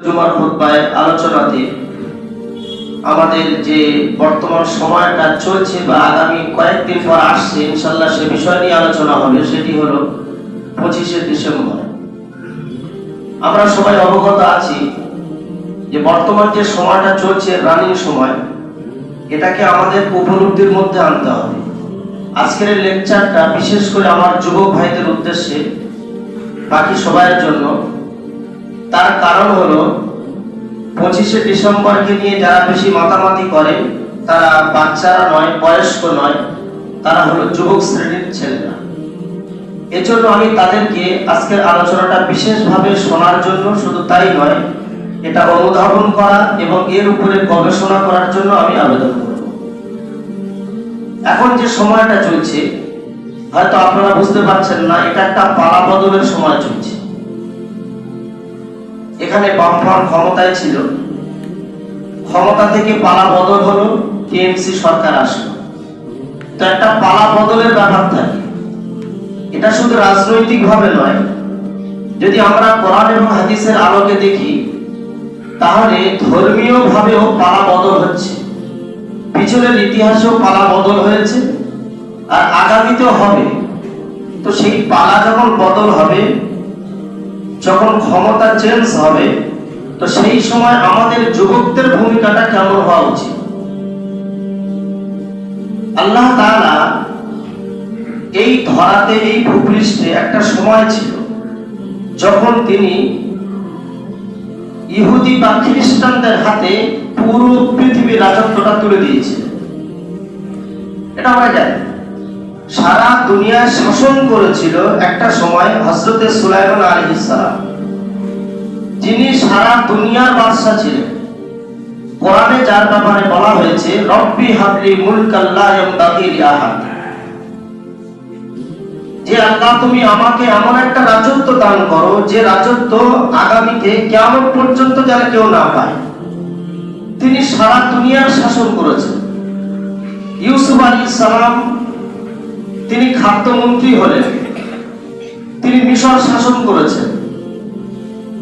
জুমার খুতবায় আলোচনাতে আমাদের যে বর্তমান সময়টা চলছে বা আগামী কয়েকদিন পর আসছে ইনশাআল্লাহ সে বিষয় নিয়ে আলোচনা হবে। সেটি হলো 25শে ডিসেম্বর। আমরা সবাই অবগত আছি যে বর্তমান যে সময়টা চলছে রানিং সময়, এটাকে আমাদের উপলব্ধির মধ্যে আনতে হবে। আজকের এই লেকচারটা বিশেষ করে আমার যুবক ভাইদের উদ্দেশ্যে, বাকি সবার জন্য। তার কারণ হলো 25শে ডিসেম্বরকে নিয়ে যারা বেশি মাতামাতি করে তারা বাচ্চারা নয়, বয়স্ক নয়, তারা হলো যুবক শ্রেণীর ছেলেরা। এজন্য আমি তাদেরকে আজকের আলোচনাটা বিশেষভাবে শোনার জন্য, শুধু তাই নয়, এটা অনুধাবন করা এবং এর উপরে গবেষণা করার জন্য আমি আবেদন করব। এখন যে সময়টা চলছে হয়তো আপনারা বুঝতে পারছেন না, এটা একটা পালা বদলের সময় চলছে। এখানে বামফ্রন্ট ক্ষমতায় ছিল, ক্ষমতা থেকে পালা বদল হলো, টিএমসি সরকার আসলো। তো একটা পালা বদলের ব্যাপার থাকে। এটা শুধু রাজনৈতিক ভাবে নয়, যদি আমরা কোরআন এবং হাদিসের আলোকে দেখি তাহলে ধর্মীয় ভাবেও পালা বদল হচ্ছে। পিছনের ইতিহাসেও পালা বদল হয়েছে আর আগামীতেও হবে। তো সেই পালা যখন বদল হবে, যখন ক্ষমতা চেঞ্জ হবে, তো সেই সময় আমাদের যুবকদের ভূমিকাটা কেমন হওয়া উচিত? আল্লাহ তাআলা এই ধরাতে, এই ভূপৃষ্ঠে একটা সময় ছিল যখন তিনি ইহুদি বা খ্রিস্টানদের হাতে পুরো পৃথিবীর রাজত্বটা তুলে দিয়েছিলেন। এটা আমরা জানি। সারা দুনিয়া শাসন করেছিল একটা সময় হযরতে সুলাইমান আলাইহিস সালাম, যিনি সারা দুনিয়ার বাদশা ছিলেন। কোরআনে যার ব্যাপারে বলা হয়েছে, রব্বি হাবলি মুলকাল লা ইয়ামবাগি লি আহাদ, যে আল্লাহ তুমি আমাকে এমন একটা রাজত্ব দান করো যে রাজত্ব আগামীতে কিয়ামত পর্যন্ত যেন কেউ না পায়। তিনি সারা দুনিয়ার শাসন করেছেন। ইউসুফ আলাইহিস সালাম তিনি খাদ্যমন্ত্রী হলেন, তিনি মিশর শাসন করেছেন।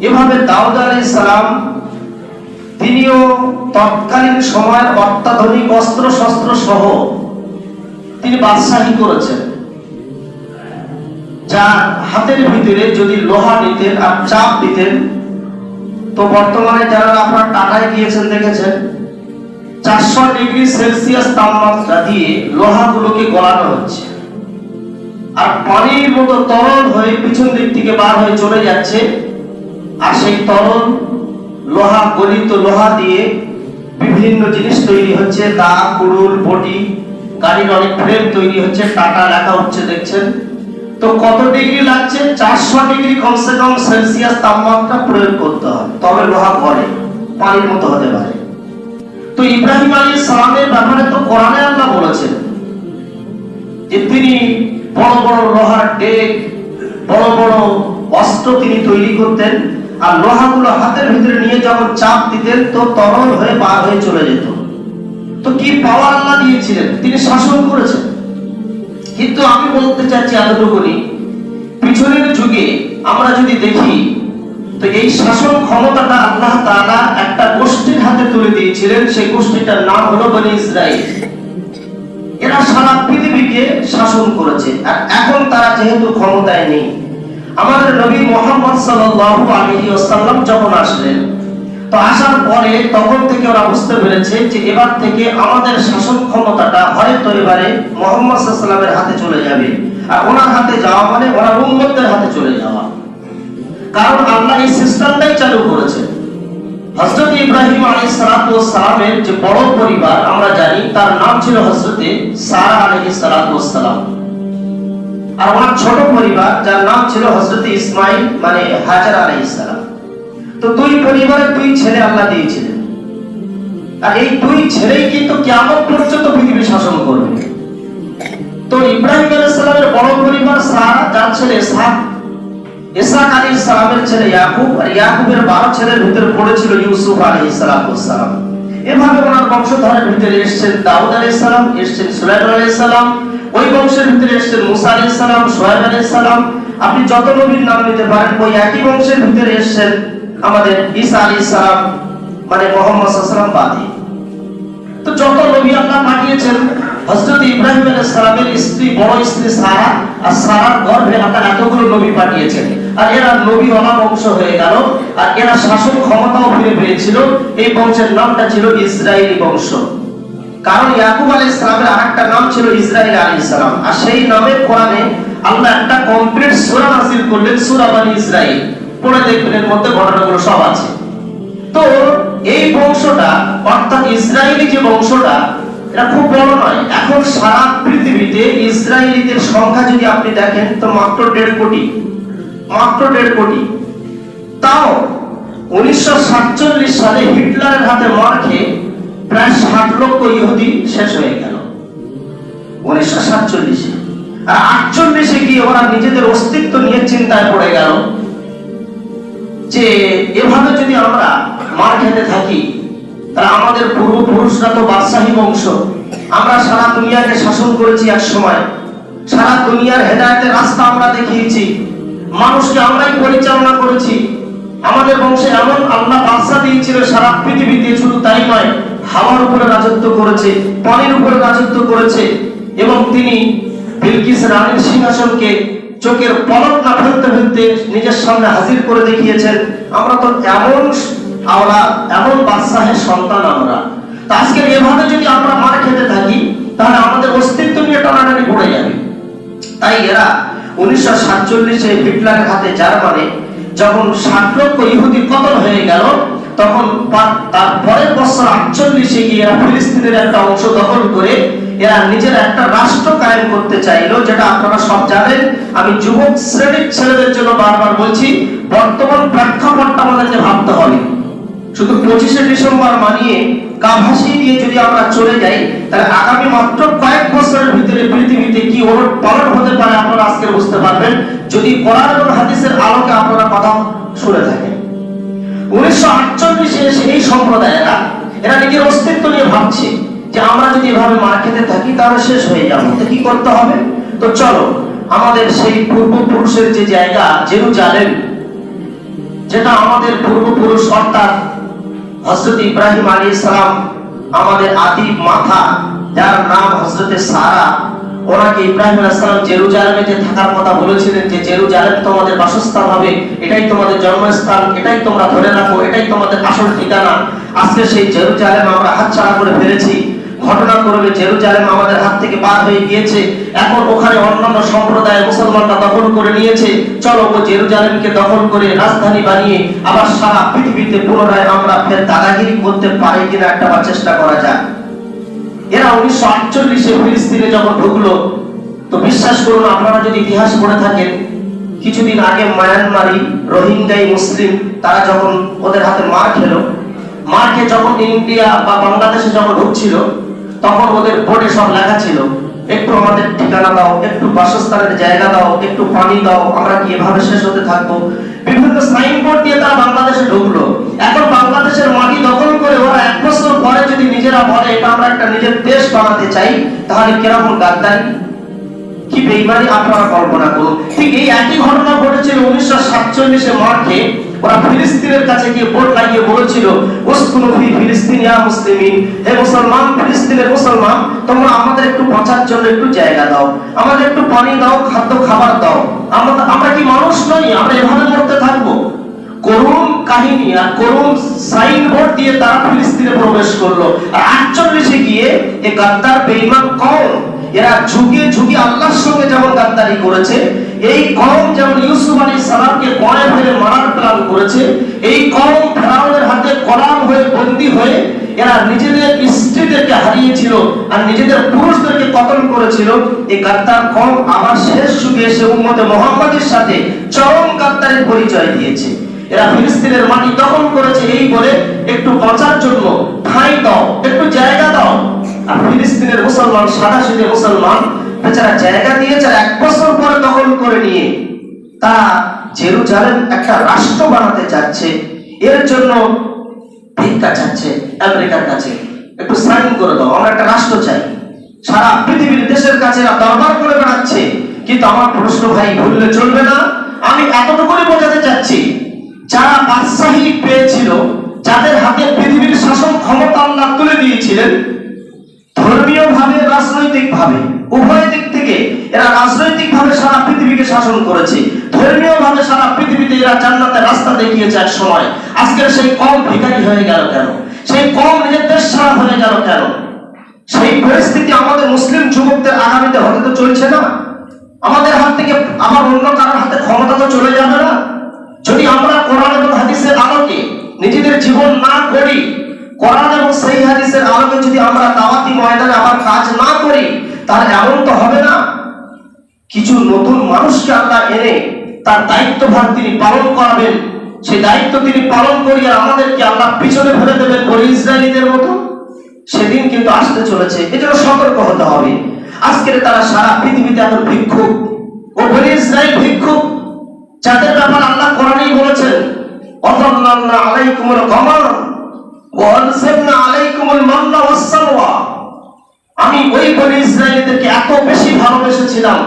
এভাবে দাউদ আলাইহিস সালাম তিনিও তৎকালীন সময়ের অত্যাধুনিক অস্ত্র শস্ত্র সহ তিনি বাদশাহী করেছেন। যার হাতের ভিতরে যদি লোহা নিতেন আর চাপ দিতেন, তো বর্তমানে যারা আপনার টাটায় গিয়েছেন দেখেছেন 400 ডিগ্রি সেলসিয়াস তাপমাত্রা দিয়ে লোহাগুলোকে গলানো হচ্ছে, আর পানির মতো তরল হয়ে পিছন দিক থেকে বার হয়ে চলে যাচ্ছে। আর সেই তরল লোহা, গলিত লোহা দিয়ে বিভিন্ন জিনিস তৈরি হচ্ছে, দা, কুড়ুল, বটি, গাড়ির অনেক ফ্রেম তৈরি হচ্ছে, টাটা লেখা হচ্ছে দেখছেন। তো কত ডিগ্রি লাগছে? 400 ডিগ্রি কমসে কম সেলসিয়াস তাপমাত্রা প্রয়োগ করতে হবে, তবে লোহা গলে, পানির মতো হতে পারে। তো ইব্রাহিম আলাইহিস সালামের ব্যাপারে তো কোরআনে আল্লাহ বলেছেন যে তিনি বড় বড় লোহার ডেক, বড় বড় অস্ত্র তিনি তৈরি করতেন, আর লোহাগুলো হাতের ভিতরে নিয়ে যখন চাপ দিতেন তো তরল হয়ে বার হয়ে চলে যেত। তো কি পাওয়ার আল্লাহ দিয়েছিলেন, তিনি শাসন করেছেন। কিন্তু আমি বলতে চাচ্ছি এতটুকুনি, পিছনের যুগে আমরা যদি দেখি তো এই শাসন ক্ষমতাটা আল্লাহ তাআলা একটা গোষ্ঠীর হাতে তুলে দিয়েছিলেন। সেই গোষ্ঠীটার নাম হলো বনি ইসরাইল। এরা সারা পৃথিবীকে শাসন করেছে। আর এখন তারা যেহেতু ক্ষমতায় নেই, আমাদের নবী মুহাম্মদ সাল্লাল্লাহু আলাইহি ওয়াসাল্লাম যখন আসলেন, তো আসার পরে তখন থেকে ওরা বুঝতে পেরেছে যে এবার থেকে আমাদের শাসন ক্ষমতাটা হয়তো এবারে মুহাম্মদ সাল্লাল্লাহু আলাইহি ওয়াসাল্লামের হাতে চলে যাবে। আর ওনার হাতে যাওয়া মানে ওনার উম্মতদের হাতে চলে যাওয়া। কারণ আল্লাহ এই সিস্টেমটাই চালু করেছে। হযরত ইব্রাহিম আলাইহিস সালাতু ওয়াস সালামের যে বড় পরিবার আমরা জানি, তার নাম ছিল হযরত সারা আলাইহিস সালাতু ওয়াস সালাম। আর ওনার ছোট পরিবার যার নাম ছিল হযরত ইসমাঈল মানে হাজার আলাইহিস সালাম। তো দুই পরিবারের দুই ছেলে আল্লাহ দিয়েছিলেন, আর এই দুই ছেলেই কিন্তু কিয়ামত পর্যন্ত পৃথিবী শাসন করবে। তো ইব্রাহিম আলাইহিস সালামের বড় পরিবার সারা, যার ছেলে ইসহাক, ইসহাক আলাইহিস সালামের ছেলে ইয়াকুব, আর ইয়াকুবের 12 ছেলের ভিতরে পড়েছিল ইউসুফ আলাইহিস সালাম। এভাবে ওনার বংশধরের ভিতরে এসেছেন দাউদ আলাইহিস সালাম, এসেছেন সুলাইমান আলাইহিস সালাম, ওই বংশের ভিতরে এসেছেন মুসা আলাইহিস সালাম, শুআয়ব আলাইহিস সালাম। আপনি যত নবীর নাম নিতে পারেন ওই একই বংশের ভিতরে এসেছেন আমাদের ঈসা আলাইহিস সালাম মানে মুহাম্মদ সাল্লাল্লাহু আলাইহি ওয়াসাল্লাম বাদী। তো যত নবী আল্লাহ পাঠিয়েছেন, হযরত ইব্রাহিম আলাইহিস সালামের স্ত্রী, বড় স্ত্রী সারা, আর সারার গর্ভে আল্লাহ এতগুলো নবী পাঠিয়েছেন। আর এরা নবী ওলা বংশ হয়ে গেল, আর এরা শাসন ক্ষমতাও ফিরে পেয়েছিল। এই বংশের নামটা ছিল ইসরায়েলি বংশ। কারণ ইয়াকুব আলাইহিস সালামের আরেকটা নাম ছিল ইসরাইল আলাইহিস সালাম, আর সেই নামে কোরআনে আল্লাহ একটা কমপ্লিট সূরা নাযিল করলেন, সূরা বনী ইসরাইল। পড়ে দেখবেন এর মধ্যে ঘটনাগুলো সব আছে। তো এই বংশটা অর্থাৎ ইসরায়েলি যে বংশটা, এটা খুব বড় নয়। এখন সারা পৃথিবীতে ইসরায়েলিদের সংখ্যা যদি আপনি দেখেন তো মাত্র 1.5 কোটি, মাত্র 1.5 কোটি। তাও 1947 সালে হিটলারের হাতে মার খেয়ে প্রায় 60 লক্ষ ইহুদি শেষ হয়ে গেল 1947-এ। আর 48-এ গিয়ে ওরা নিজেদের অস্তিত্ব নিয়ে চিন্তায় পড়ে গেল যে এভাবে যদি আমরা মার খেতে থাকি তাহলে আমাদের পূর্বপুরুষরা তো বাদশাহী বংশ, আমরা সারা দুনিয়াকে শাসন করেছি এক সময়, সারা দুনিয়ার হেদায়েতের রাস্তা আমরা দেখিয়েছি, মানুষকে আমরাই পরিচালনা করেছি। আমাদের বংশে এমন আল্লাহ বাদশা দিয়েছিল সারা পৃথিবীতে, শুধু তাই নয়, হাওয়ার উপরে রাজত্ব করেছে, পানির উপরে রাজত্ব করেছে, এবং তিনি বিলকিস রানীর সিংহাসনকে চোখের পলক না ফেলতে ফেলতে নিজের সামনে হাজির করে দেখিয়েছেন। আমরা তো এমন আওলাদ, এমন বাদশাহের সন্তান আমরা। তা আজকে এভাবে যদি আমরা মার খেতে থাকি তাহলে আমাদের অস্তিত্ব নিয়ে টানাটানি পড়ে যাবে। তাই এরা 1947-এ হিটলারের হাতে জার্মানি যখন 60 লক্ষ ইহুদি কতল হয়ে গেল, তখন তার পরের বছর 48-এ গিয়ে এরা ফিলিস্তিনের একটা অংশ দখল করে এরা নিজের একটা রাষ্ট্র কায়েম করতে চাইলো, যেটা আপনারা সব জানেন। আমি যুবক শ্রেণীর ছেলেদের জন্য বারবার বলছি, বর্তমান প্রেক্ষাপটটা আমাদেরকে ভাবতে হবে। শুধু 25শে ডিসেম্বর মানিয়ে কাভাসি দিয়ে যদি আমরা চলে যাই তাহলে আগামী মাত্র কয়েক বছরের ভিতরে পৃথিবীতে কি ওলট পালট হতে পারে আপনারা আজকে বুঝতে পারবেন, যদি কোরআন এবং হাদিসের আলোকে আপনারা কথা শুনে থাকেন। 1948-এ সেই সম্প্রদায়েরা এরা নিজের অস্তিত্ব নিয়ে ভাবছে যে আমরা যদি এভাবে মার খেতে থাকি তাহলে শেষ হয়ে যাবো, তো কি করতে হবে? তো চলো আমাদের সেই পূর্বপুরুষের যে জায়গা জেরুজালেম, যেটা আমাদের পূর্বপুরুষ অর্থাৎ হযরত ইব্রাহিম আলাইহিস সালাম, আমাদের আদি মাতা যার নাম হযরতে সারা, ওনাকে ইব্রাহিম আলাইহিস সালাম জেরুজালেমে যে থাকার কথা বলেছিলেন, যে জেরুজালেম তোমাদের বাসস্থান হবে, এটাই তোমাদের জন্মস্থান, এটাই তোমরা ধরে রাখো, এটাই তোমাদের আসল ঠিকানা। আজকে সেই জেরুজালেম আমরা হাতছাড়া করে ফেলেছি। ঘটনা করবে জেরুজালেম আমাদের হাত থেকে পার হয়ে গিয়েছে, এখন ওখানে অন্যান্য সম্প্রদায় মুসলমানরা দখল করে নিয়েছে। চলো ও জেরুজালেমকে দখল করে রাজধানী বানিয়ে আবার সারা পৃথিবীতে পুনরায় আমরা ফের দাদাগিরি করতে পারি কিনা একটা চেষ্টা করা যায়। এরা 1948-এ ফিলিস্তিনে যখন ঢুকলো, তো বিশ্বাস করুন আপনারা যদি ইতিহাস পড়ে থাকেন, কিছুদিন আগে মায়ানমারি রোহিঙ্গাই মুসলিম তারা যখন ওদের হাতে মার খেলো, মার খেয়ে যখন ইন্ডিয়া বা বাংলাদেশে যখন ঢুকছিল তখন ওদের বোর্ডে সব লেখা ছিল, একটু আমাদের ঠিকানা দাও, একটু বাসস্থানের জায়গা দাও, একটু পানি দাও, আমরা কি এভাবে শেষ হতে থাকবো। বিভিন্ন সাইনবোর্ড দিয়ে তারা বাংলাদেশে ঢুকলো। এখন বাংলাদেশের মাটি দখল করে ওরা 1 বছর পরে যদি নিজেরা বলে এটা আমরা একটা নিজের দেশ বানাতে চাই, তাহলে কিরকম গাদ্দারি, কি বেঈমানি আপনারা কল্পনা করুন। ঠিক এই একই ঘটনা ঘটেছিল 1947-এ মার্চে। ওরা ফিলিস্তিনের কাছে গিয়ে বোর্ড লাগিয়ে বলেছিল, উসকুনু ফি ফিলিস্তিন ইয়া মুসলিমিন, হে মুসলমান, ফিলিস্তিনের মুসলমান, তোমরা আমাদের একটু বাঁচার জন্য একটু জায়গা দাও, আমাদের একটু পানি দাও, খাদ্য খাবার দাও। আমরা কি মানুষ নই? আমরা এভাবে মরতে থাকবো? করুণ কাহিনী আর করুণ সাইনবোর্ড দিয়ে তারা ফিলিস্তিনে প্রবেশ করলো। আর 48-এ গিয়ে এই গাদ্দার বেঈমান কওম, এরা ঝুঁকে ঝুঁকে আল্লাহর সঙ্গে যেমন গাদ্দারি করেছে, এই কওম যেমন ইউসুফ আলাইহিস সালামকে গড়ে ফেলে মারার প্ল্যান করেছে, এই কওম ফেরাউনের হাতে গোলাম হয়ে বন্দী হয়ে এরা নিজেদের স্ত্রীদেরকে হারিয়েছিল আর নিজেদের পুরুষদেরকে কতল করেছিল। এই গাদ্দার কওম আবার শেষ যুগে এসে উম্মতে মুহাম্মাদের সাথে চরম গাদ্দারির পরিচয় দিয়েছে। এরা ফিলিস্তিনের মাটি দখল করেছে এই বলে একটু বাঁচার জন্য ঠাঁই দাও, একটু জায়গা দাও। আর ফিলিস্তিনের মুসলমান, সাদা সিধে মুসলমান বেচারা জায়গা দিয়েছে, 1 বছর পরে দখল করে নিয়ে তারা জেরুজালেম একটা রাষ্ট্র বানাতে চাচ্ছে। এর জন্য ভিক্ষা চাচ্ছে আমেরিকার কাছে, একটু সাইন করে দাও, আমরা একটা রাষ্ট্র চাই। সারা পৃথিবীর দেশের কাছে এরা দরবার করে বেড়াচ্ছে। কিন্তু আমার প্রশ্ন ভাই, ভুললে চলবে না, আমি এতটুকুই বোঝাতে চাচ্ছি যারা বাদশাহী পেয়েছিল, যাদের হাতে পৃথিবীর শাসন ক্ষমতা আল্লাহ তুলে দিয়েছিলেন, ধর্মীয় ভাবে রাজনৈতিক ভাবে উভয় দিক থেকে এরা রাজনৈতিক ভাবে সারা পৃথিবীকে শাসন করেছে, ধর্মীয় ভাবে সারা পৃথিবীতে এরা জান্নাতের রাস্তা দেখিয়েছে এক সময়। আজকের সেই কম ভিখারি হয়ে গেল কেন? সেই কম নিজের দেশ ছাড়া হয়ে গেল কেন? সেই পরিস্থিতি আমাদের মুসলিম যুবকদের আগামীতে হতে তো চলছে না। আমাদের হাত থেকে আবার অন্য কারোর হাতে ক্ষমতা তো চলে যাবে না। যদি আমরা কোরআন এবং হাদিসের আলোকে নিজেদের জীবন না করি, কোরআন এবং সেই হাদিসের আলোকে যদি আমরা দাওয়াতি ময়দানে আবার কাজ না করি, তাহলে এমন তো হবে না কিছু নতুন মানুষকে আল্লাহ এনে তার দায়িত্বভার তিনি পালন করাবেন, সেই দায়িত্ব তিনি পালন করিয়া আমাদেরকে আল্লাহ পিছনে ফেলে দেবেন বনি ইসরায়েলীদের মতো। সেদিন কিন্তু আসতে চলেছে, এজন্য সতর্ক হতে হবে। আজকের তারা সারা পৃথিবীতে এখন ভিক্ষুক ও বনি ইসরায়েল ভিক্ষুক, যাদের ব্যাপার আল্লাহ কোরআনেই বলেছেন, ওয়াযাল্লালনা আলাইকুমুল গামাম ওয়া আনসালনা আলাইকুমুল মান্না ওয়াস-সালওয়া। আমি ওই বনি ইসরায়েলীদেরকে এত বেশি ভালোবেসেছিলাম,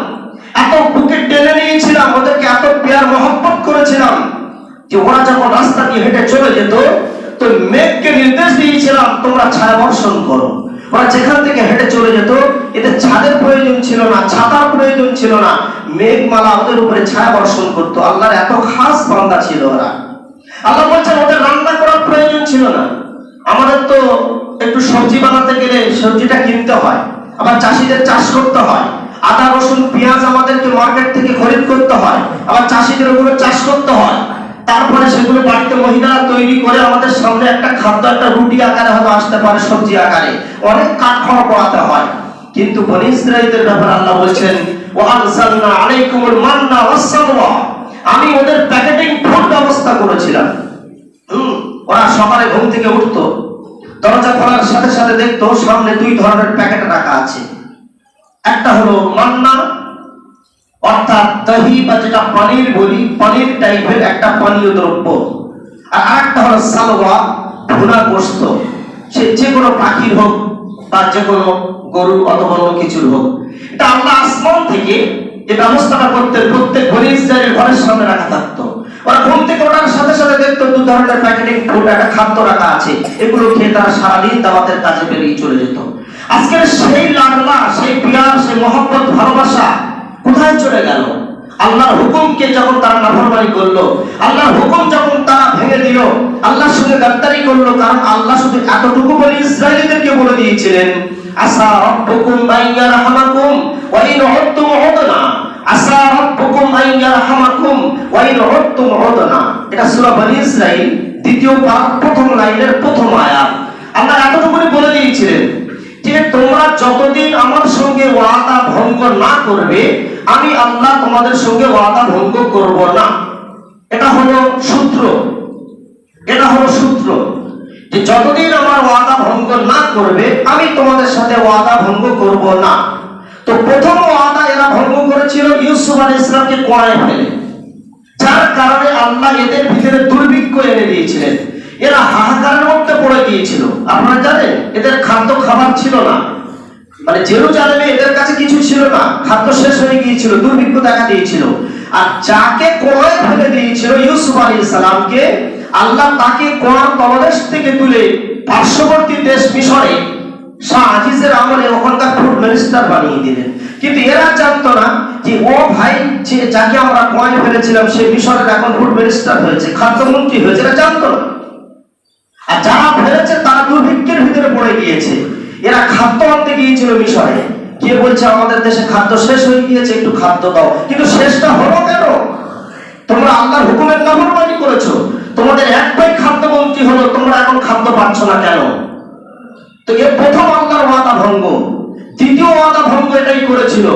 এত বুকে টেনে নিয়েছিলাম, ওদেরকে এত প্যার মহব্বত করেছিলাম যে ওরা যখন রাস্তা দিয়ে হেঁটে চলে যেত তো মেঘকে নির্দেশ দিয়েছিলাম তোমরা ছায়া বর্ষণ করো। ওরা যেখান থেকে হেঁটে চলে যেত, এদের ছাদের প্রয়োজন ছিল না, ছাতার প্রয়োজন ছিল না, মেঘমালা ওদের উপরে ছায়া বর্ষণ করতো। আল্লাহর এত খাস বান্দা ছিল ওরা। আল্লাহ বলছেন ওদের রান্না করার প্রয়োজন ছিল না। আমাদের তো একটু সবজি বানাতে গেলে সবজিটা কিনতে হয়, আবার চাষিদের চাষ করতে হয়, আদা রসুন পেঁয়াজ আমাদেরকে মার্কেট থেকে খরিদ করতে হয়, আবার চাষিদের উপরে চাষ করতে হয়, তারপরে সেগুলো বাড়িতে মহিলারা তৈরি করে আমাদের সামনে একটা খাদ্য, একটা রুটি আকারে হয়তো আসতে পারে, সবজি আকারে, অনেক কাঠখড় পোড়াতে হয়। কিন্তু বনি ইসরাঈলের ব্যাপারে আল্লাহ বলছেন, ওয়া আনসালনা আলাইকুমুল মান্না ওয়াস-সালওয়া, আমি ওদের প্যাকেটিং ফুড ব্যবস্থা করেছিলাম। ওরা সকালে ঘুম থেকে উঠতো, দরজা খোলার সাথে সাথে দেখতো সামনে দুই ধরনের প্যাকেট রাখা আছে। একটা হলো মান্না, অর্থাৎ দহি বা যেটা পনির বলি, পনির টাইপের একটা পানীয় দ্রব্য, আর আরেকটা হলো সালওয়া, ভুনা গোশত। সে যে কোনো পাখির হোক বা যে কোনো গরু অথবা অন্য কিছুর হোক, এটা আল্লাহ আসমান থেকে এই ব্যবস্থাটা করতে প্রত্যেক বনি ইসরাঈলের ঘরের সামনে রাখা থাকতো। ওরা ঘুম থেকে ওঠার সাথে সাথে দেখতো দু ধরনের প্যাকেটিং ফুড, একটা খাদ্য রাখা আছে, এগুলো খেয়ে তারা সারাদিন দাওয়াতের কাজে বেরিয়ে চলে যেত। আজকের সেই লাডলা, সেই প্যার, সেই মহব্বত, ভালোবাসা কোথায় চলে গেল? আল্লাহর হুকুমকে যখন তারা নাফরমানি করলো, আল্লাহর হুকুম যখন তারা ভেঙে দিল, আল্লাহর সঙ্গে গাদ্দারি করলো। কারণ আল্লাহ শুধু এতটুকু বলে ইসরাঈলীদেরকে বলে দিয়েছিলেন, আসা রাব্বুকুম আইয়ারহামাকুম ওয়া ইন উদতুম উদনা, আসা রাব্বুকুম আইয়ারহামাকুম ওয়া ইন উদতুম উদনা। এটা সূরা বনি ইসরাঈল দ্বিতীয় পারা প্রথম লাইনের প্রথম আয়াত। আল্লাহ এতটুকুই বলে দিয়েছিলেন যে তোমরা যতদিন আমার সঙ্গে ওয়াদা ভঙ্গ না করবে, আমি আল্লাহ তোমাদের সঙ্গে ওয়াদা ভঙ্গ করব না। এটা হলো সূত্র, এটা হলো সূত্র যে যতদিন আমার ওয়াদা ভঙ্গ না করবে, আমি তোমাদের সাথে ওয়াদা ভঙ্গ করব না। তো প্রথম ওয়াদা এরা ভঙ্গ করেছিল ইউসুফ আলাইহিস সালামকে কোড়ায় ফেলে, যার কারণে আল্লাহ এদের ভিতরে দুর্ভিক্ষ এনে দিয়েছিলেন। এরা হাহাকারের মধ্যে পড়ে গিয়েছিল। আপনারা জানেন এদের খাদ্য খাবার ছিল না, মানে জেরুজালেমে এদের কাছে কিছু ছিল না, খাদ্য শেষ হয়ে গিয়েছিল, দুর্ভিক্ষ দেখা দিয়েছিল। আর যাকে কোড়ায় ফেলে দিয়েছিল ইউসুফ আলাইহিস সালামকে, আল্লাহ তাকে কোরআন তলদেশ থেকে তুলে পার্শ্ববর্তী দেশ মিশরে শাহ আজিজের আমলে ওখানকার ফুড মিনিস্টার বানিয়ে দিলেন। কিন্তু এরা জানতো না যে ও ভাই যে যাকে আমরা কোয়ায় ফেলেছিলাম সে মিশরের এখন ফুড মিনিস্টার হয়েছে, খাদ্যমন্ত্রী হয়েছে, এরা জানতো না। আর যারা ফেলেছে তারা দুর্ভিক্ষের ভিতরে পড়ে গিয়েছে। এরা খাদ্য আনতে গিয়েছিল মিশরে, কে বলছে আমাদের দেশে খাদ্য শেষ হয়ে গিয়েছে, একটু খাদ্য দাও। কিন্তু শেষটা হলো কেন? তোমরা আল্লাহর হুকুমের নাফরমানি করেছো, তোমাদের এক ভাই খাদ্যমন্ত্রী হলো, তোমরা এখন খাদ্য পাচ্ছ না কেন? তো এর প্রথম আল্লাহর ওয়াদা ভঙ্গ। দ্বিতীয় ওয়াদা ভঙ্গ এটাই করেছিল,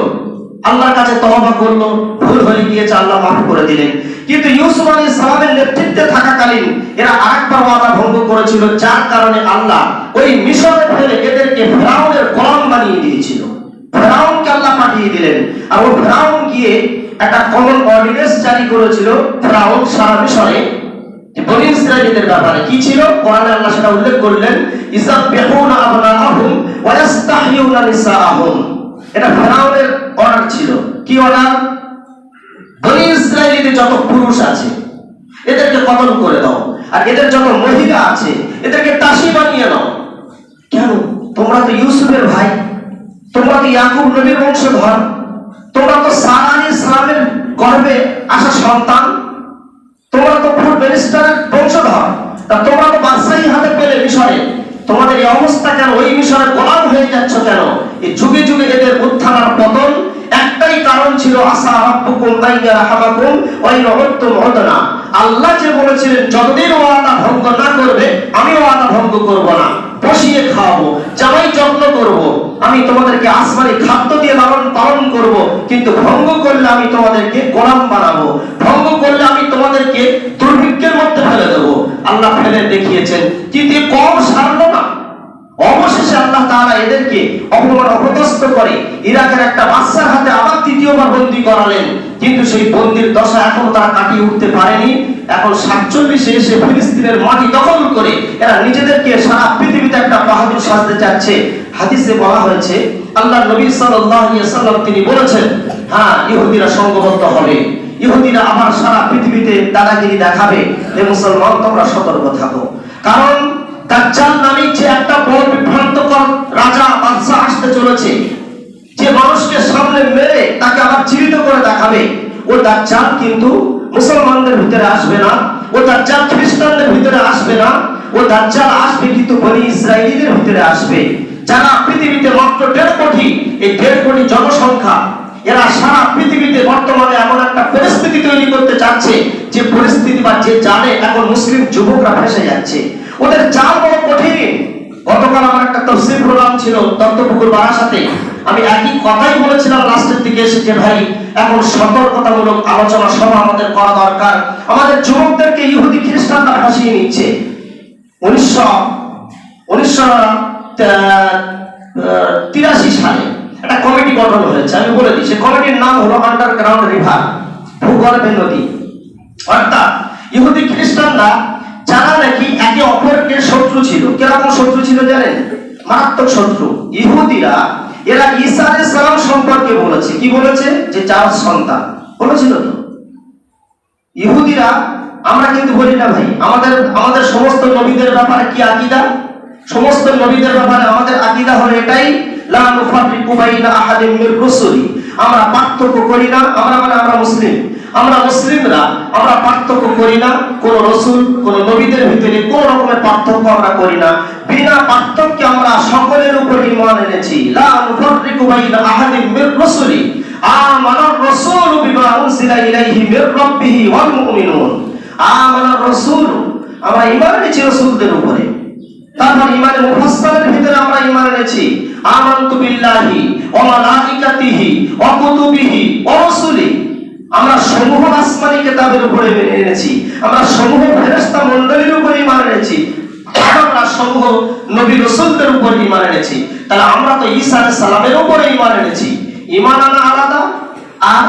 আল্লাহর কাছে তওবা করলো, ভুল হয়ে গিয়েছে, আল্লাহ মাফ করে দিলেন। কিন্তু ইউসুফ আলাইহিস সালামের নেতৃত্বে থাকাকালীন এরা আরেকবার ওয়াদা ভঙ্গ করেছিল, যার কারণে আল্লাহ ওই মিশরে ফেলে এদেরকে ফেরাউনের গোলাম বানিয়ে দিয়েছিল। ফেরাউনকে আল্লাহ পাঠিয়ে দিলেন, আর ওই ফেরাউন গিয়ে একটা কমন অর্ডিন্যান্স জারি করেছিল ফেরাউন সারা মিশরে বনি ইসরাঈলীদের ব্যাপারে। কি ছিল? কোরআনে আল্লাহ সেটা উল্লেখ করলেন, ইযাববিহুনা আবনাআহুম ওয়া ইস্তাহইউনা নিসাআহুম। এটা ফেরাউনের অর্ডার ছিল। কি অর্ডার? বনি ইসরাঈলীদের যত পুরুষ আছে এদেরকে কতল করে দাও, আর এদের যত মহিলা আছে এদেরকে দাসী বানিয়ে নাও। কেন? তোমরা তো ইউসুফের ভাই, তোমরা তো ইয়াকুব নবীর বংশধর, তোমরা তো সারা আলাইহিস সালামের গর্ভে আসা সন্তান, তোমরা তো ফুড মিনিস্টারের বংশধর, তা তোমরা তো বাদশাহী হাতে পেলে মিশরে, তোমাদের এই অবস্থা কেন? ওই মিশরের গোলাম হয়ে যাচ্ছ কেন? এই যুগে যুগে এদের উত্থান আর পতন একটাই কারণ ছিল, আসা রাব্বুকুম আইয়া রাহমাকুম ওয়া ইন উদতুম উদনা। আল্লাহ যে বলেছিলেন যতদিন ওয়াদা ভঙ্গ না করবে আমি ওয়াদা ভঙ্গ করব না, বসিয়ে খাওয়াবো, জামাই যত্ন করব, আমি তোমাদেরকে আসমানি খাদ্য দিয়ে লালন পালন করব, কিন্তু ভঙ্গ করলে আমি তোমাদেরকে গোলাম বানাবো, ভঙ্গ করলে আমি তোমাদেরকে দুর্ভিক্ষের মধ্যে ফেলে দেবো। আল্লাহ ফেলে দেখিয়েছেন, কিন্তু কম সারলো না। অবশেষে আল্লাহ তাআলা এদেরকে অপমান অপদস্থ করে ইরাকের একটা বাদশার হাতে আবার তৃতীয়বার বন্দী করালেন, কিন্তু সেই বন্দির দশা এখনো তারা কাটিয়ে উঠতে পারেনি। এখন 47-এ এসে ফিলিস্তিনের মাটি দখল করে এরা নিজেদেরকে সারা পৃথিবীতে একটা বাহাদুর সাজতে চাচ্ছে। হাদিসে বলা হয়েছে আল্লাহ নবী সাল্লাল্লাহু আলাইহি ওয়াসাল্লাম তিনি বলেছেন, হ্যাঁ ইহুদিরা সংঘবদ্ধ হবে, ইহুদিরা আবার সারা পৃথিবীতে দাদাগিরি দেখাবে। হে মুসলমান, তোমরা সতর্ক থাকো, কারণ দাজ্জাল নামে যে একটা বড় বিভ্রান্তকর রাজা বাদশা আসতে চলেছে, যে মানুষকে সামনে মেরে তাকে আবার জীবিত করে দেখাবে। ও দাজ্জাল কিন্তু মুসলমানদের ভিতরে আসবে না, ও দাজ্জাল খ্রিস্টানদের ভিতরে আসবে না, ও দাজ্জাল আসবে কিন্তু বনি ইসরায়েলীদের ভিতরে আসবে, যারা পৃথিবীতে মাত্র 1.5 কোটি। এই 1.5 কোটি জনসংখ্যা, এরা সারা পৃথিবীতে বর্তমানে এমন একটা পরিস্থিতি তৈরি করতে চাচ্ছে, যে পরিস্থিতি বা যে জালে এখন মুসলিম যুবকরা ফেসে যাচ্ছে। ওদের জাল বড় কঠিন। গতকাল আমার একটা তাফসীর প্রোগ্রাম ছিল দত্তপুকুর বারাসাতে, আমি একই কথাই বলেছিলাম লাস্টের দিকে এসে, যে ভাই এখন সতর্কতামূলক আলোচনা সভা আমাদের করা দরকার। আমাদের যুবকদেরকে ইহুদি খ্রিস্টানরা ফাঁসিয়ে নিচ্ছে। 1983 সালে একটা কমিটি গঠন হয়েছে, আমি বলে দিই, সে কমিটির নাম হলো আন্ডারগ্রাউন্ড রিভার, ভূগর্ভে নদী। অর্থাৎ ইহুদি খ্রিস্টানরা যারা নাকি একে অপরকে শত্রু ছিল, কিরকম শত্রু ছিল জানেন? মারাত্মক শত্রু। ইহুদিরা এরা ঈসা আলাইহিস সালাম সম্পর্কে বলেছে, কি বলেছে? যে যার সন্তান বলেছিল তো। ইহুদিরা, আমরা কিন্তু বলি না ভাই, আমাদের সমস্ত নবীদের ব্যাপারে কি আকীদা? সমস্ত নবীদের ব্যাপারে আমাদের আকীদা হলো এটাই, লা নুফাররিকু বাইনা আহাদিন মির রুসুলি। আমরা পার্থক্য করি না, আমরা মুসলিম, আমরা মুসলিমরা আমরা পার্থক্য করি না, কোন রাসূল কোন নবীদের ভিতরে কোন রকমের পার্থক্য আমরা করি না। বিনা পার্থক্যে আমরা সকলের উপর ঈমান এনেছি। লা নুফাররিকু বাইনা আহাদিন মির রুসুলি আমানার রাসূল বিমা উনজিলা ইলাইহি মির রাব্বিহি ওয়াল মুমিনুন। আমানার রাসূল, আমরা ঈমান এনেছি রাসূলদের উপরে। তারপর ঈমানে মুফাসসালের ভিতরে আমরা ঈমান এনেছি আমানতু বিল্লাহি ওয়া মালাইকাতিহি ওয়া কুতুবিহি ওয়া রাসূলিহি। আমরা সমূহ আসমানী কিতাবের উপরে মেনে এনেছি, আমরা সমূহ ফেরেশতা মণ্ডলীর উপর ঈমান এনেছি, আমরা সমূহ নবী রাসূলদের উপর ঈমান এনেছি। তাহলে আমরা তো ঈসা আলাইহিস সালামের উপরে ঈমান এনেছি। ঈমান আনা আলাদা আর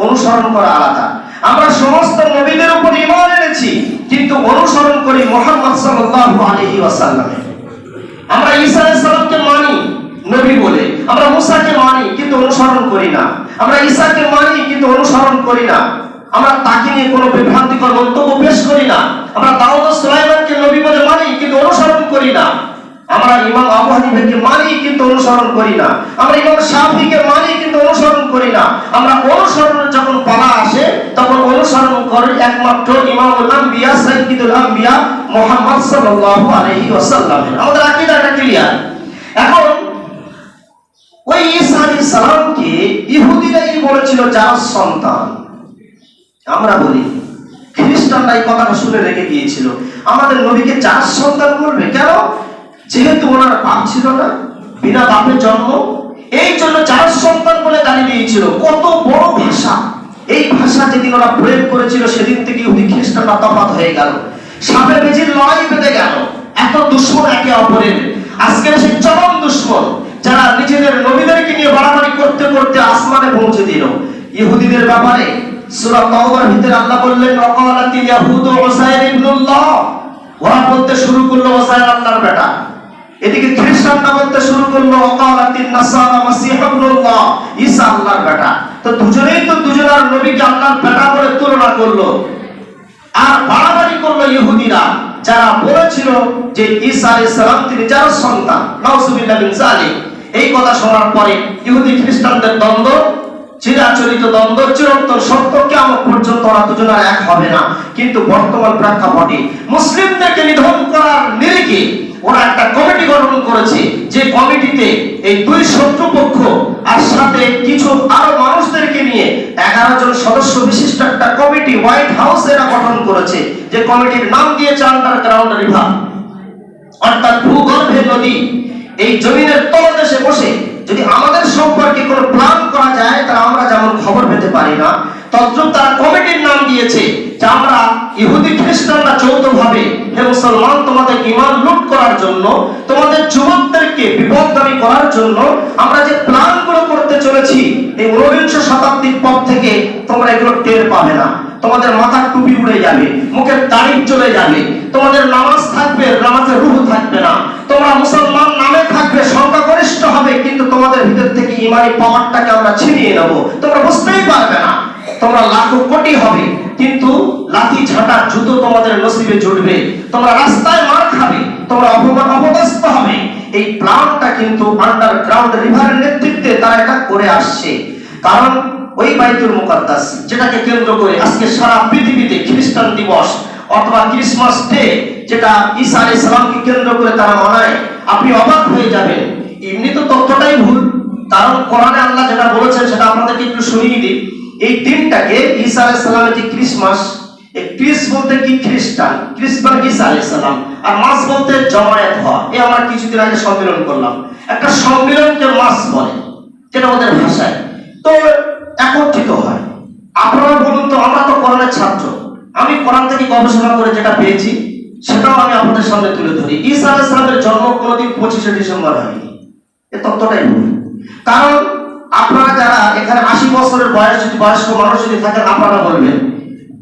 অনুসরণ করা আলাদা। আমরা সমস্ত নবীদের উপর ঈমান এনেছি, কিন্তু অনুসরণ করি মুহাম্মদ সাল্লাল্লাহু আলাইহি ওয়াসাল্লামের। আমরা ঈসা আলাইহিস সালামকে মানি নবী বলে, আমরা মুসাকে মানি কিন্তু অনুসরণ করি না, আমরা ঈসাকে মানি কিন্তু অনুসরণ করি না, আমরা তাকে নিয়ে কোনো বিভ্রান্তিকর মন্তব্য পেশ করি না, আমরা দাউদ ও সুলাইমানকে নবী বলে মানি কিন্তু অনুসরণ করি না, আমরা ইমাম আবু হানিফাকে মানি কিন্তু অনুসরণ করি না, আমরা ইমাম শাফিঈকে মানি কিন্তু অনুসরণ করি না। আমরা অনুসরণের যখন পালা আসে তখন অনুসরণ করি একমাত্র ইমামুল আম্বিয়া সাইয়্যিদুল আম্বিয়া মুহাম্মদ সাল্লাল্লাহু আলাইহি ওয়াসাল্লামের। আমাদের আকীদাটা ক্লিয়ার। এখন ওই ঈসা আলাইহিস সালামকে ইহুদিরাই বলেছিল যার সন্তান। আমরা বলি খ্রিস্টানরা এই কথাটা শুনে রেখে গিয়েছিল, আমাদের নবীকে যার সন্তান বলবে কেন? যেহেতু ওনার বাপ ছিল না, বিনা বাপের জন্ম, এই জন্য যার সন্তান বলে গালি দিয়েছিল। কত বড় ভাষা! এই ভাষা যেদিন ওরা প্রয়োগ করেছিল সেদিন থেকে ইহুদি খ্রিস্টানরা তফাৎ হয়ে গেল, সাপে বেজির লড়াই বেঁধে গেল। এত দুশ্মন একে অপরের। আজকের সেই চরম দুশ্মন যারা নিজেদের নবীদেরকে নিয়ে বাড়াবাড়ি করতে করতে আসমানে পৌঁছে দিল। ইহুদিদের ব্যাপারে সূরা তাওবার ভিতরে আল্লাহ বললেন, ওয়াকালাতিল ইয়াহুদু উযাইর ইবনুল্লাহ। ওরা বলতে শুরু করলো উযাইর আল্লাহর বেটা। এদিকে খ্রিস্টানরা বলতে শুরু করলো ওয়াকালাতিন নাসারা মাসীহ ইবনুল্লাহ, ঈসা আল্লাহর বেটা। তো দুজনেই তো দুজনার নবীকে আল্লাহর বেটা বলে তুলনা করলো। আর বাড়াবাড়ি করলো ইহুদিরা, যারা বলেছিল যে ঈসা আলাইহিস সালাম তিনি যার সন্তান, নাউজুবিল্লাহ মিন যালিক। এই কথা শোনার পরে ইহুদি খ্রিস্টানদের দ্বন্দ্ব, চিরাচরিত দ্বন্দ্ব, চিরন্তন সত্য, কিয়ামত পর্যন্ত ওরা দুজন আর এক হবে না। কিন্তু বর্তমান প্রেক্ষাপটে মুসলিমদেরকে নিধন করার নিরিখে ওরা একটা কমিটি গঠন করেছে, যে কমিটিতে এই দুই শত্রুপক্ষ আর সাথে কিছু আরো মানুষদেরকে নিয়ে 11 জন সদস্য বিশিষ্ট একটা কমিটি হোয়াইট হাউস এরা গঠন করেছে, যে কমিটির নাম দিয়েছে আন্ডারগ্রাউন্ড রিভার, অর্থাৎ ভূগর্ভে নদী। এই জমিনের তলদেশে বসে যদি আমাদের সম্পর্কে কোনো প্ল্যান করা যায়, তাহলে আমরা যেমন খবর পেতে পারি না, তদ্রুপ তারা কমিটির নাম দিয়েছে যে আমরা ইহুদি খ্রিস্টানরা যৌথভাবে, হে মুসলমান, তোমাদের ঈমান লুট করার জন্য, তোমাদের যুবকদেরকে বিপদগামী করার জন্য আমরা যে প্ল্যানগুলো করতে চলেছি, এই 19বিংশ শতাব্দীর পর থেকে তোমরা এগুলো টের পাবে না। তোমাদের মাথার টুপি উড়ে যাবে, মুখের দাড়ি চলে যাবে, তোমাদের নামাজ থাকবে, নামাজের রূহ থাকবে না, তোমরা মুসলমান নামে থাকবে, সংখ্যাগরিষ্ঠ হবে, কিন্তু তোমাদের ভিতর থেকে ইমানি পাওয়ারটাকে আমরা ছিনিয়ে নেব, তোমরা বুঝতেই পারবে না। তোমরা লাখো কোটি হবে, কিন্তু লাঠি ঝাঁটার জুতো তোমাদের নসিবে জুটবে, তোমরা রাস্তায় মার খাবে, তোমরা অপদস্থ হবে। এই প্ল্যানটা কিন্তু আন্ডারগ্রাউন্ড রিভারের নেতৃত্বে তারা এটা করে আসছে। কারণ ওই বাইতুল মুকাদ্দাস, যেটাকে কেন্দ্র করে আজকে সারা পৃথিবীতে খ্রিস্টান দিবস অথবা ক্রিসমাস ডে, যেটা ঈসা আলাইহিস সালামকে কেন্দ্র করে তারা মানায়, আপনি অবাক হয়ে যাবেন। এমনি তো তথ্যটাই ভুল, কারণ কোরআনে আল্লাহ যেটা বলেছেন সেটা আপনাদেরকে একটু শুনিয়ে দিই। এই দিনটাকে ঈসা আলাইহিস সালামের যে ক্রিসমাস, এই ক্রিস বলতে কি খ্রিস্টান, ক্রিস মানে ঈসা আলাইহিস সালাম, আর মাস বলতে জমায়েত হওয়া। এই আমরা কিছুদিন আগে সম্মেলন করলাম, একটা সম্মেলনকে মাস বলে, যেটা ওদের ভাষায়, তো একত্রিত হয়। আপনারা বলুন তো, আমরা তো কোরআনের ছাত্র, আমি কোরআন থেকে গবেষণা করে যেটা পেয়েছি সেটাও আমি আপনাদের সামনে তুলে ধরি। ঈসা আলাইহিস সালামের জন্ম কোনোদিন 25শে ডিসেম্বর হয়নি, এ তত্ত্বটাই ভুল। কারণ আপনারা যারা এখানে 80 বছরের বয়স্ক মানুষ যদি থাকেন, আপনারা বলবেন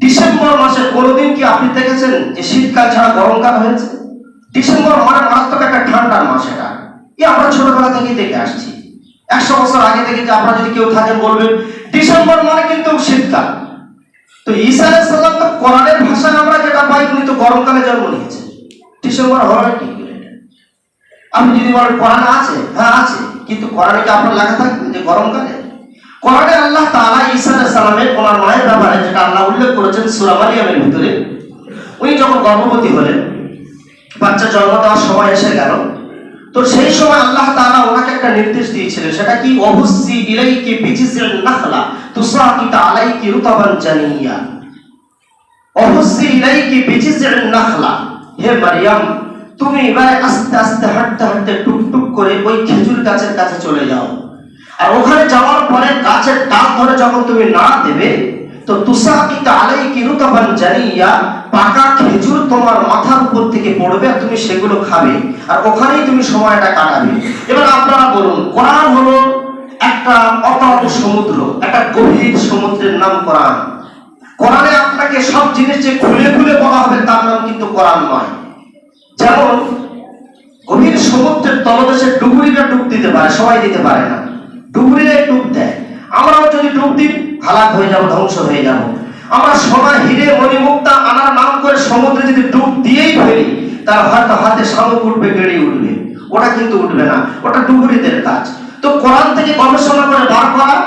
ডিসেম্বর মাসে কোনোদিন কি আপনি দেখেছেন যে শীতকাল ছাড়া গরমকাল হয়েছে? ডিসেম্বর মানে মারাত্মক একটা ঠান্ডার মাস, এটা আমরা ছোটবেলা থেকেই দেখে আসছি। 100 বছর আগে থেকে যে আপনারা যদি কেউ থাকেন বলবেন ডিসেম্বর মানে কিন্তু শীতকাল। তো ঈসা আলাইহিস সালাম তো কোরআনের ভাষায় আমরা যেটা পাই, উনি তো গরমকালে জন্ম নিয়েছে, ডিসেম্বর হওয়ার কি? আপনি যদি বলেন কোরআনে আছে, হ্যাঁ আছে, কিন্তু কোরআনে কি আপনার লেখা থাকবে যে গরমকালে? কোরআনে আল্লাহ তাআলা ঈসা আলাইহিস সালামের ওনার মায়ের ব্যাপারে যেটা আল্লাহ উল্লেখ করেছেন সূরা মারিয়ামের ভিতরে, উনি যখন গর্ভবতী হলেন, বাচ্চা জন্ম দেওয়ার সময় এসে গেল, তো সেই সময় আল্লাহ তাআলা ওনাকে একটা নির্দেশ দিয়েছিলেন, সেটা কি? ওয়াহুসি ইলাইকি বিজিজিন নাখলা তুসাকিত আলাইকি রুতাবান জানিয়া। ওয়াহুসি ইলাইকি বিজিজিন নাখলা, হে মারিয়াম, তুমি এবারে আস্তে আস্তে হাঁটতে হাঁটতে টুকটুক করে ওই খেজুর গাছের কাছে চলে যাও, আর ওখানে যাওয়ার পরে গাছের ডাল ধরে যখন তুমি নাড়া দেবে, তো তুসাকিত আলাইকি রুতাবান জানিয়া, পাকা খেজুর তোমার মাথার উপর থেকে পড়বে, আর তুমি সেগুলো খাবে, আর ওখানেই তুমি সময়টা কাটাবে। এবার আপনারা বলুন, কোরআন হলো একটা অতল সমুদ্র, একটা গভীর সমুদ্রের নাম কোরআন। কোরআনে আপনাকে সব জিনিস যে খুলে খুলে বলা হবে তার নাম কিন্তু কোরআন নয়। যেমন গভীর সমুদ্রের তলদেশে ডুবুরিরা ডুব দিতে পারে, সবাই দিতে পারে না, ডুবুরিরাই ডুব দেয়। আমরাও যদি ডুব দিই হালাক হয়ে যাব, ধ্বংস হয়ে যাব। আমরা সোনা হিরে মণিমুক্তা আনার নাম করে সমুদ্রে যদি ডুব দিয়েই ফেলি, তার হয়তো হাতে শামুক উঠবে, গেড়ে উঠবে, ওটা কিন্তু উঠবে না, ওটা ডুবুরিদের কাজ। তো কোরআন থেকে গবেষণা করে বার করা,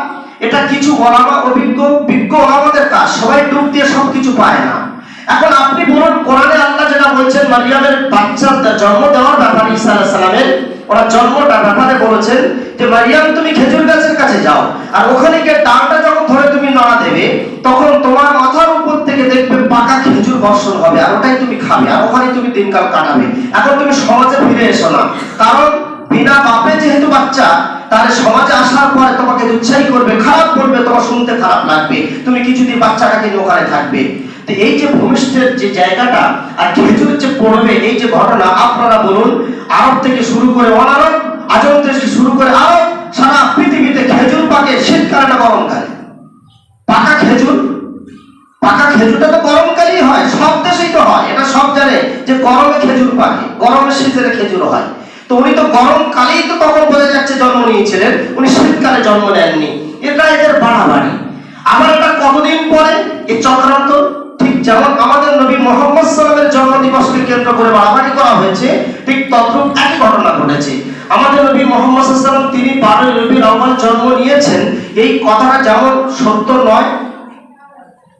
এটা কিছু ওলামা বিজ্ঞ ওলামাদের কাজ, সবাই ডুব দিয়ে সবকিছু পায় না। এখন আপনি বলুন, কোরআনে আল্লাহ যেটা বলছেন মারিয়ামের বাচ্চার জন্ম দেওয়ার ব্যাপারে, ঈসা আলাইহিস সালামের ওরা জন্মটার ব্যাপারে বলেছেন যে মারিয়াম তুমি খেজুর গাছের কাছে যাও, আর ওখানে গিয়ে ডালটা যখন ধরে তুমি নাড়া দেবে, তখন তোমার মাথার উপর থেকে দেখবে পাকা খেজুর বর্ষণ হবে, আর ওটাই তুমি খাবে, আর ওখানে তুমি দিনকাল কাটাবে। এখন তুমি সমাজে ফিরে এসো না, কারণ বিনা বাপে যেহেতু বাচ্চা, তাহলে সমাজে আসার পরে তোমাকে উৎসাহী করবে, খারাপ করবে, তোমার শুনতে খারাপ লাগবে, তুমি কিছুদিন বাচ্চাটাকে নিয়ে ওখানে থাকবে। তো এই যে ভূমিষ্ঠের যে জায়গাটা আর খেজুর যে পড়বে, এই যে ঘটনা, আপনারা বলুন আরব থেকে শুরু করে অনারব, আজম থেকে শুরু করে আরব, সারা পৃথিবীতে খেজুর পাকে শীতকালে না গরমকালে? পাকা খেজুরটা তো গরমকালেই হয়, সব দেশেই তো হয়, এটা সব জানে যে গরমে খেজুর পাকে, গরমের সিজনে খেজুর হয়। তো উনি তো গরমকালেই তো তখন বোঝা যাচ্ছে জন্ম নিয়েছিলেন, উনি শীতকালে জন্ম নেননি, এটা এদের বাড়াবাড়ি। আবার এটা কতদিন পরে এই চক্রান্ত, ঠিক যেমন আমাদের নবী মুহাম্মদ সাল্লাল্লাহু আলাইহি জন্ম দিবসকে কেন্দ্র করে বাড়াবাড়ি করা হয়েছে, ঠিক তদ্রূপ একই ঘটনা ঘটেছে। আমাদের নবী মুহাম্মদ সাল্লাল্লাহু আলাইহি ওয়াসাল্লাম তিনি 12 রবিউল আউয়াল জন্ম নিয়েছেন, এই কথাটা যেমন সত্য নয়,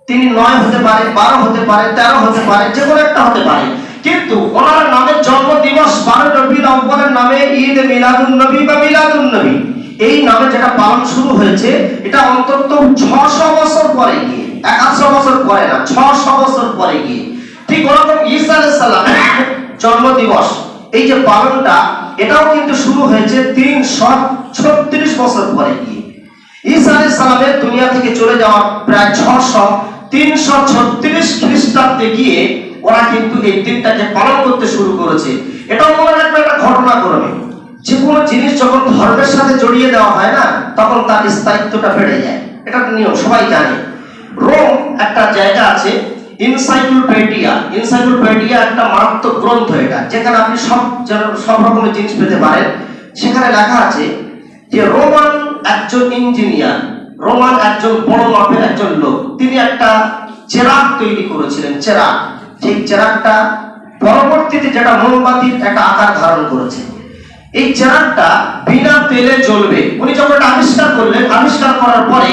তিনি 9 হতে পারে, 12 হতে পারে, 13 হতে পারে, যে কোনো একটা হতে পারে, কিন্তু ওনার নামে জন্ম দিবস 12 রবিউল আউয়ালের নামে ঈদ মিলাদুন নবী বা মিলাদুন নবী এই নামে যেটা পালন শুরু হয়েছে, এটা অন্তত 600 বছর পরে গিয়ে, 100 বছর পরে না, 600 বছর পরে গিয়ে ঠিক ওরকম ঈসা আলাইহিস সালামের জন্ম দিবস এই যে পালনটা, এটাও কিন্তু শুরু হয়েছে 336 বছর পরে গিয়ে। ঈসা আলাইহিস সালামের দুনিয়া থেকে চলে যাওয়ার প্রায় 336 খ্রিস্টাব্দে গিয়ে ওরা কিন্তু এই দিনটাকে পালন করতে শুরু করেছে। এটাও মনে রাখবে একটা ঘটনাক্রমে, যে কোনো জিনিস যখন ধর্মের সাথে জড়িয়ে দেওয়া হয় না, তখন তার স্থায়িত্বটা বেড়ে যায়, এটা নিয়ম সবাই জানে। রোম একটা জায়গা আছে, ইনসাইক্লোপিডিয়া একটা মারাত্মক গ্রন্থ এটা, যেখানে আপনি সব রকমের জিনিস পেতে পারেন। সেখানে লেখা আছে যে রোমান একজন ইঞ্জিনিয়ার, রোমান একজন বড় মাপের একজন লোক, তিনি একটা চেরাগ তৈরি করেছিলেন। চেরাগ, ঠিক চেরাগটা পরবর্তীতে যেটা মোমবাতির একটা আকার ধারণ করেছে। এই চেরাগটা বিনা তেলে জ্বলবে। উনি যখন এটা আবিষ্কার করলেন, আবিষ্কার করার পরে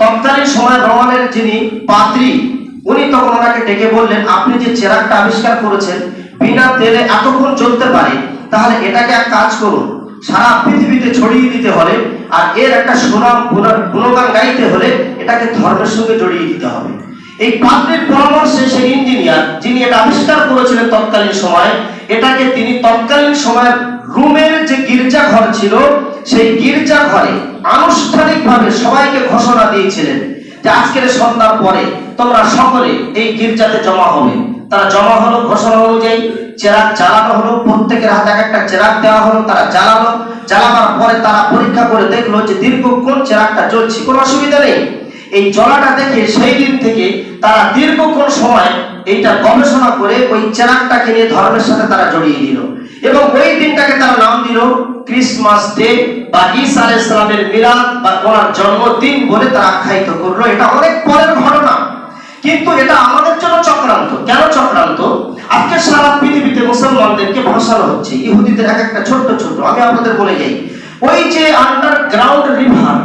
তৎকালীন সময় রোমানের যিনি পাদ্রী, উনি তখন ওনাকে ডেকে বললেন, আপনি যে চেরাগটা আবিষ্কার করেছেন বিনা তেলে এতক্ষণ জ্বলতে পারে, তাহলে এটাকে এক কাজ করুন, সারা পৃথিবীতে ছড়িয়ে দিতে হলে আর এর একটা সুনাম গুণগান গাইতে হলে এটাকে ধর্মের সঙ্গে জড়িয়ে দিতে হবে। এই পাদ্রীর পরামর্শে সেই ইঞ্জিনিয়ার যিনি এটা আবিষ্কার করেছিলেন তৎকালীন সময়, এটাকে তিনি তৎকালীন সময়ের রোমের যে গির্জা ঘর ছিল, সেই গির্জা ঘরে আনুষ্ঠানিকভাবে সবাইকে ঘোষণা দিয়েছিলেন যে আজকের সন্ধ্যার পরে তোমরা সকলে এই গির্জাতে জমা হবে। তারা জমা হলো, ঘোষণা অনুযায়ী চেরাগ জ্বালানো হলো, প্রত্যেকের হাতে একটা চেরাগ দেওয়া হলো, তারা জ্বালালো। জ্বালাবার পরে তারা পরীক্ষা করে দেখলো যে দীর্ঘক্ষণ চেরাগটা জ্বলছে, কোনো অসুবিধা নেই। এই জ্বলাটা দেখে সেই দিন থেকে তারা দীর্ঘক্ষণ সময় এইটা গবেষণা করে ওই চেরাগটাকে নিয়ে ধর্মের সাথে তারা জড়িয়ে দিল, এবং ওই দিনটাকে তারা নাম দিল ক্রিসমাস ডে বা ঈসা আলাইহিস সালামের মিলাদ বা ওনার জন্মদিন বলে তারা আখ্যায়িত করলো। এটা অনেক পরের ঘটনা, কিন্তু এটা আমাদের জন্য চক্রান্ত। কেন চক্রান্ত? আজকে সারা পৃথিবীতে মুসলমানদেরকে ভাসানো হচ্ছে, ইহুদিদের এক একটা ছোট্ট ছোট্ট, আমি আপনাদের বলে যাই, ওই যে আন্ডারগ্রাউন্ড রিভার,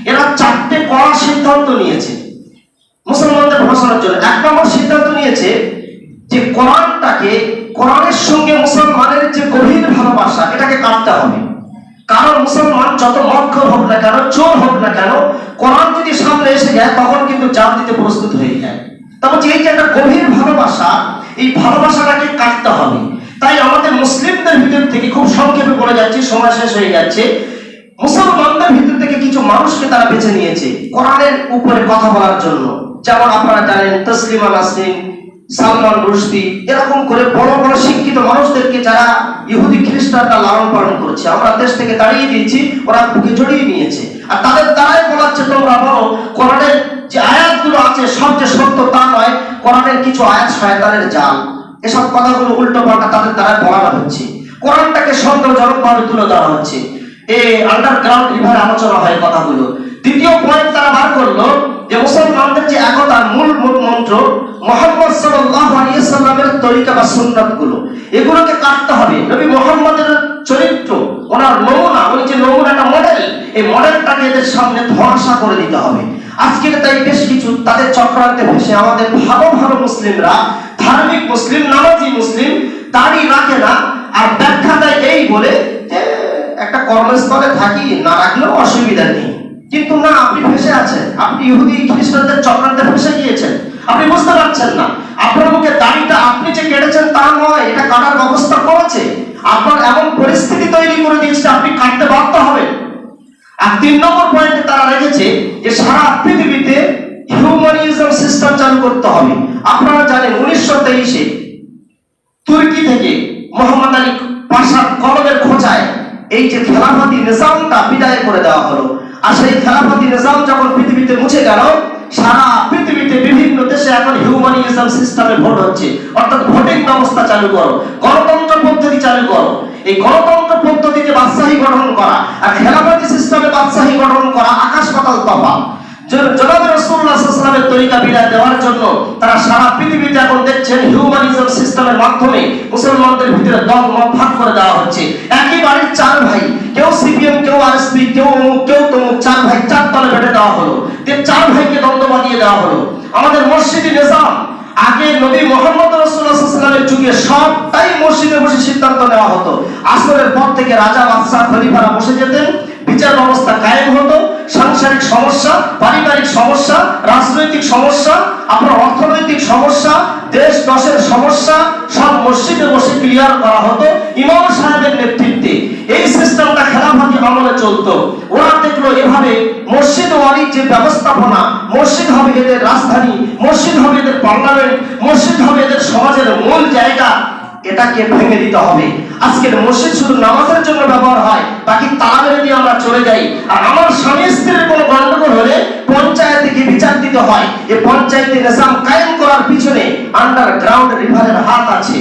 এরা 4টে কড়া সিদ্ধান্ত নিয়েছে মুসলমানদের ভাসানোর জন্য। 1 নম্বর সিদ্ধান্ত নিয়েছে যে কোরআনের সঙ্গে মুসলমানের যে গভীর ভালোবাসা, এটাকে কাটতে হবে। কারণ মুসলমান যত মক্কর হোক না কেন, চোর হোক না কেন, কোরআন যদি সামনে এসে যায় তখন কিন্তু জান দিতে প্রস্তুত হয়ে যায়। তারপর এই যে একটা গভীর ভালোবাসা, এই ভালোবাসাটাকে কাটতে হবে। তাই আমাদের মুসলিমদের ভিতর থেকে, খুব সংক্ষেপে বলে যাচ্ছি, সময় শেষ হয়ে যাচ্ছে, মুসলমানদের ভিতর থেকে কিছু মানুষকে তারা বেছে নিয়েছে কোরআনের উপরে কথা বলার জন্য। যেমন আপনারা জানেন তসলিমা নাসরিন, সালমান রুশদি, এরকম করে বড় বড় শিক্ষিত মানুষদেরকে যারা ইহুদি খ্রিস্টানরা লালন পালন করছে, আমরা দেশ থেকে তাড়িয়ে দিয়েছি, ওরা বুকে জড়িয়ে নিয়েছে। আর তাদের দ্বারাই বলাচ্ছে তোমরা বলো কোরআনের যে আয়াতগুলো আছে সব যে সত্য তা নয়, কোরআনের কিছু আয়াত শয়তানের জাল, এসব কথাগুলো উল্টো পাল্টা তাদের দ্বারা বলানো হচ্ছে। কোরআনটাকে সন্দেহজনকভাবে তুলে ধরা হচ্ছে। এই আন্ডারগ্রাউন্ড রিভারে আলোচনা হয় কথাগুলো। দ্বিতীয় পয়েন্ট তারা বার করলো যে মুসলমানদের যে একতার মূল মন্ত্র মুহাম্মদ সাল্লাল্লাহু আলাইহি সাল্লামের তরিকা বা সুন্নাতগুলো, এগুলোকে কাটতে হবে। নবী মুহাম্মদের চরিত্র, ওনার নমুনা, ওই যে নমুনাটা মডেল, এই মডেলটাকে এদের সামনে ধোঁয়াশা করে দিতে হবে। আজকের তাই বেশ কিছু তাদের চক্রান্তে বসে আমাদের ভালো ভালো মুসলিমরা, ধার্মিক মুসলিম, নামাজি মুসলিম, দাড়ি রাখে না আর ব্যাখ্যা দেয় এই বলে যে একটা কর্মস্থলে থাকি, না রাখলেও অসুবিধা নেই। কিন্তু না, আপনি ফেসে আছেন, আপনি ইহুদি খ্রিস্টানদের চক্রান্তে ফেসে গিয়েছেন, আপনি বুঝতে পারছেন না। আপনার মুখে দাড়িটা আপনি যে কেটেছেন তা নয়, এটা কাটার ব্যবস্থা করেছে, আপনার এমন পরিস্থিতি তৈরি করে দিয়েছে আপনি কাটতে বাধ্য হবেন। আর 3 নম্বর পয়েন্টে তারা রেখেছে যে সারা পৃথিবীতে হিউম্যানিজম সিস্টেম চালু করতে হবে। আপনারা জানেন 1923-এ তুর্কি থেকে মোহাম্মদ আলী পাশার কলমের খোঁচায় এই যে খেলাফতি নিজামটা বিদায় করে দেওয়া হলো। আর সেই খেলাফতি নিজাম যখন পৃথিবীতে মুছে গেল, সারা পৃথিবীতে বিভিন্ন দেশে এখন হিউম্যানিজম সিস্টেমে ভোট হচ্ছে, অর্থাৎ ভোটিং ব্যবস্থা চালু করো, গণতন্ত্র পদ্ধতি চালু করো। এই গণতন্ত্র পদ্ধতিতে বাদশাহী গঠন করা আর খেলাফতি সিস্টেমে বাদশাহী গঠন করা আকাশ পাতাল তফাৎ। জনাবে রাসূলুল্লাহ সাল্লাল্লাহু আলাইহি ওয়াসাল্লামের তরিকা বিদায় দেওয়ার জন্য তারা সারা পৃথিবীতে এখন দেখছেন হিউম্যানিজম সিস্টেমের মাধ্যমে মুসলমানদের ভিতরে দল মত ভাগ করে দেওয়া হচ্ছে। একই বাড়ির চার ভাই, কেউ সিপিএম, কেউ আরএসপি, কেউ অমুক, কেউ তমুক, চার ভাই চার দলে বেঁধে দেওয়া হলো। চার ভাইকে দ্বন্দ্ব বাঁধিয়ে দেওয়া হলো। আমাদের মসজিদি নিজাম আগে নবী মুহাম্মদ রাসূলুল্লাহ সাল্লাল্লাহু আলাইহি ওয়াসাল্লামের যুগে সবটাই মসজিদে বসে সিদ্ধান্ত নেওয়া হতো। আসরের পর থেকে রাজা বাদশা খলিফারা বসে যেতেন, বিচার ব্যবস্থা কায়েম হতো। সাংসারিক সমস্যা, পারিবারিক সমস্যা, রাজনৈতিক সমস্যা, আপনার অর্থনৈতিক সমস্যা, দেশ দশের সমস্যা সব মসজিদে বসে ক্লিয়ার করা হতো ইমাম সাহেবের নেতৃত্বে। এই সিস্টেমটা খেলাফতি আমলে চলতো। ওরা দেখলো এভাবে মসজিদ ওয়ারির যে ব্যবস্থাপনা, মসজিদ হবে এদের রাজধানী, মসজিদ হবে এদের পার্লামেন্ট, মসজিদ হবে এদের সমাজের মূল জায়গা, এটাকে ভেঙে দিতে হবে। আজকের মসজিদ শুধু নামাজের জন্য ব্যবহার হয়, বাকি তালা মেরে দিয়ে আমরা চলে যাই। আর আমার স্বামী স্ত্রীর কোনো গন্ডগোল হলে পঞ্চায়েতে গিয়ে বিচার দিতে হয়। এই পঞ্চায়েতে নিজাম কায়েম করার পিছনে আন্ডারগ্রাউন্ড রিভারের হাত আছে।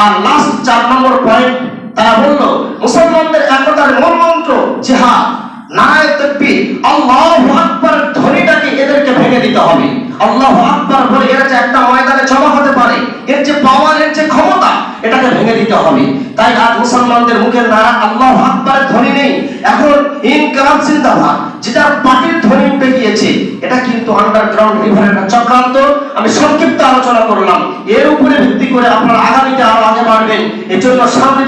আর লাস্ট 4 নম্বর পয়েন্ট, তারা বলল মুসলমানদের একতার মূল মন্ত্র জিহাদ, নারায়ে তাকবীর, আল্লাহু আকবার ধ্বনিটাকে এদেরকে ভেঙে দিতে হবে। আল্লাহু আকবার বলে এরা যে একটা ময়দানে জমা হতে পারে, এর যে পাওয়ার, এর যে ক্ষমতা, এটাকে ভেঙে দিতে হবে। তাই আজ মুসলমানদের মুখের নারা আল্লাহু আকবারের ধ্বনি নেই, এখন ইনকিলাব জিন্দাবাদ, যেটা পার্টির ধ্বনি উঠে গিয়েছে। এটা কিন্তু আন্ডারগ্রাউন্ড রিভারের একটা চক্রান্ত। আমি সংক্ষিপ্ত আলোচনা করলাম, এর উপরে ভিত্তি করে আপনারা আগামীতে আরো আগে বাড়বেন। এজন্য সামনে